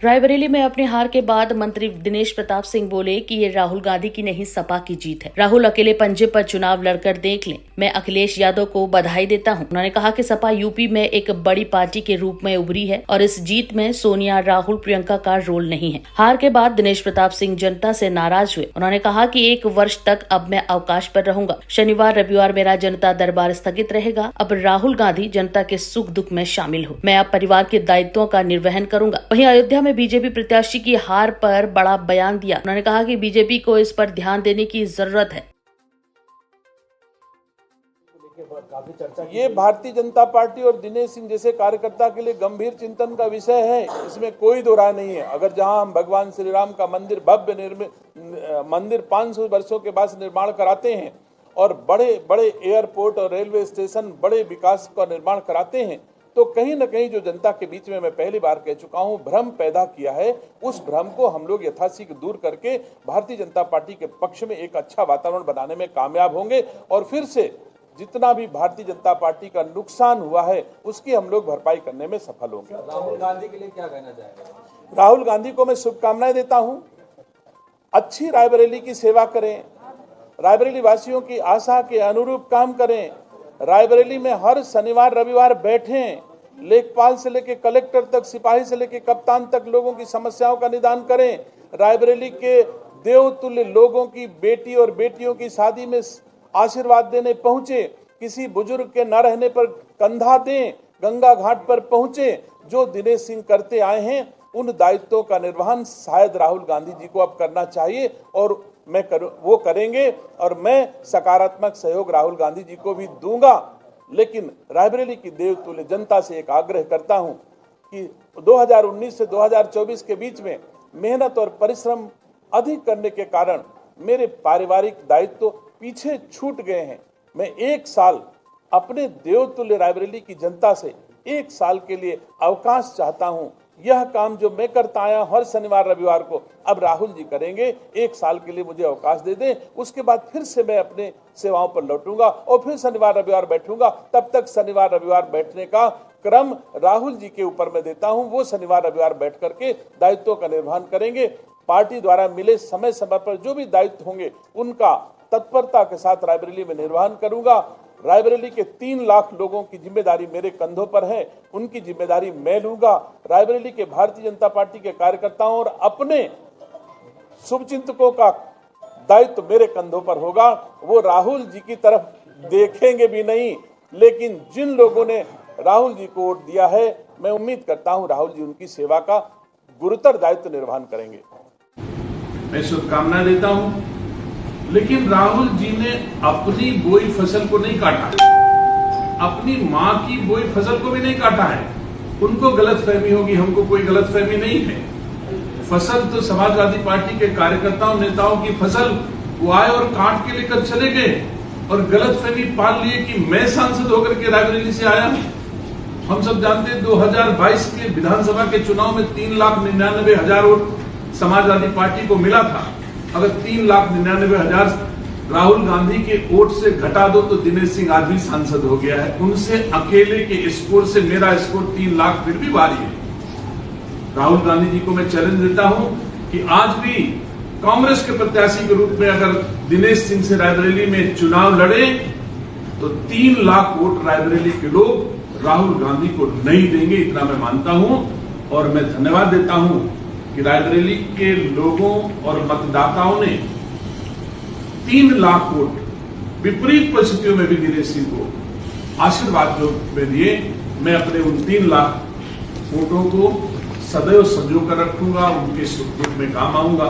रायबरेली में अपनी हार के बाद मंत्री दिनेश प्रताप सिंह बोले कि ये राहुल गांधी की नहीं सपा की जीत है। राहुल अकेले पंजे पर चुनाव लड़कर देख लें। मैं अखिलेश यादव को बधाई देता हूं। उन्होंने कहा कि सपा यूपी में एक बड़ी पार्टी के रूप में उभरी है और इस जीत में सोनिया, राहुल, प्रियंका का रोल नहीं है। हार के बाद दिनेश प्रताप सिंह जनता से नाराज हुए। उन्होंने कहा कि 1 वर्ष तक अब मैं अवकाश पर रहूंगा। शनिवार रविवार मेरा जनता दरबार स्थगित रहेगा। अब राहुल गांधी जनता के सुख दुख में शामिल हो। मैं अब परिवार के दायित्वों का निर्वहन करूंगा। वहीं अयोध्या में बीजेपी प्रत्याशी की हार पर बड़ा बयान दिया। उन्होंने कहा कि बीजेपी को इस पर ध्यान देने की जरूरत है। ये भारतीय जनता पार्टी और दिनेश सिंह जैसे कार्यकर्ता के लिए गंभीर चिंतन का विषय है, इसमें कोई दो राय नहीं है। अगर जहां हम भगवान श्री राम का मंदिर, भव्य मंदिर 500 वर्षों के बाद निर्माण कराते हैं और बड़े बड़े एयरपोर्ट और रेलवे स्टेशन, बड़े विकास का निर्माण कराते हैं, तो कहीं न कहीं जो जनता के बीच में मैं पहली बार कह चुका हूं, भ्रम पैदा किया है, उस भ्रम को हम लोग यथाशीघ्र दूर करके भारतीय जनता पार्टी के पक्ष में एक अच्छा वातावरण बनाने में कामयाब होंगे और फिर से जितना भी भारतीय जनता पार्टी का नुकसान हुआ है उसकी हम लोग भरपाई करने में सफल होंगे। राहुल गांधी के लिए क्या कहना चाहेंगे? राहुल गांधी को मैं शुभकामनाएं देता हूं। अच्छी रायबरेली की सेवा करें, रायबरेली वासियों की आशा के अनुरूप काम करें। रायबरेली में हर शनिवार रविवार बैठें, लेखपाल से लेकर कलेक्टर तक, सिपाही से लेकर कप्तान तक लोगों की समस्याओं का निदान करें। रायबरेली के देवतुल्य लोगों की बेटी और बेटियों की शादी में आशीर्वाद देने पहुंचे, किसी बुजुर्ग के न रहने पर कंधा दें, गंगा घाट पर पहुंचे। जो दिनेश सिंह करते आए हैं उन दायित्वों का निर्वहन शायद राहुल गांधी जी को अब करना चाहिए और वो करेंगे और मैं सकारात्मक सहयोग राहुल गांधी जी को भी दूंगा। लेकिन रायबरेली की देवतुल्य जनता से एक आग्रह करता हूं कि 2019 से 2024 के बीच में मेहनत और परिश्रम अधिक करने के कारण मेरे पारिवारिक दायित्व पीछे छूट गए हैं। मैं 1 साल अपने देवतुल्य रायबरेली की जनता से 1 साल के लिए अवकाश चाहता हूं। यह काम जो मैं करता आया हर शनिवार रविवार को अब राहुल जी करेंगे। 1 साल के लिए मुझे अवकाश दे दें, उसके बाद फिर से मैं अपने सेवाओं पर लौटूंगा और फिर शनिवार रविवार बैठूंगा। तब तक शनिवार रविवार बैठने का क्रम राहुल जी के ऊपर मैं देता हूं। वो शनिवार रविवार बैठ करके दायित्वों का निर्वहन करेंगे। पार्टी द्वारा मिले समय समय पर जो भी दायित्व होंगे उनका तत्परता के साथ रायबरेली में निर्वहन करूंगा। रायबरेली के 3 लाख लोगों की जिम्मेदारी मेरे कंधों पर है, उनकी जिम्मेदारी मैं लूंगा। रायबरेली के भारतीय जनता पार्टी के कार्यकर्ताओं और अपने शुभचिंतकों का दायित्व मेरे कंधों पर होगा। वो राहुल जी की तरफ देखेंगे भी नहीं, लेकिन जिन लोगों ने राहुल जी को वोट दिया है, मैं उम्मीद करता हूं राहुल जी उनकी सेवा का गुरुतर दायित्व निर्वहन करेंगे। मैं शुभकामनाएं देता हूं, लेकिन राहुल जी ने अपनी बोई फसल को नहीं काटा है, अपनी मां की बोई फसल को भी नहीं काटा है। उनको गलतफहमी होगी, हमको कोई गलतफहमी नहीं है। फसल तो समाजवादी पार्टी के कार्यकर्ताओं नेताओं की फसल, वो आए और काट के लेकर चले गए और गलतफहमी पाल लिए कि मैं सांसद होकर के रायबरेली से आया। हम सब जानते हैं 2022 के विधानसभा के चुनाव में 3,99,000 वोट समाजवादी पार्टी को मिला था। अगर 3,99,000 राहुल गांधी के वोट से घटा दो तो दिनेश सिंह आज भी सांसद हो गया है। उनसे अकेले के स्कोर से मेरा स्कोर 3 लाख फिर भी भारी है। राहुल गांधी जी को मैं चैलेंज देता हूं कि आज भी कांग्रेस के प्रत्याशी के रूप में अगर दिनेश सिंह से रायबरेली में चुनाव लड़े तो 3 लाख वोट रायबरेली के लोग राहुल गांधी को नहीं देंगे, इतना मैं मानता हूं। और मैं धन्यवाद देता हूं कि रायबरेली के लोगों और मतदाताओं ने 3 लाख वोट विपरीत परिस्थितियों में भी दिनेश सिंह को आशीर्वाद जो में दिए। मैं अपने उन 3 लाख वोटों को सदैव संजो कर रखूंगा, उनके सुख दुख में काम आऊंगा।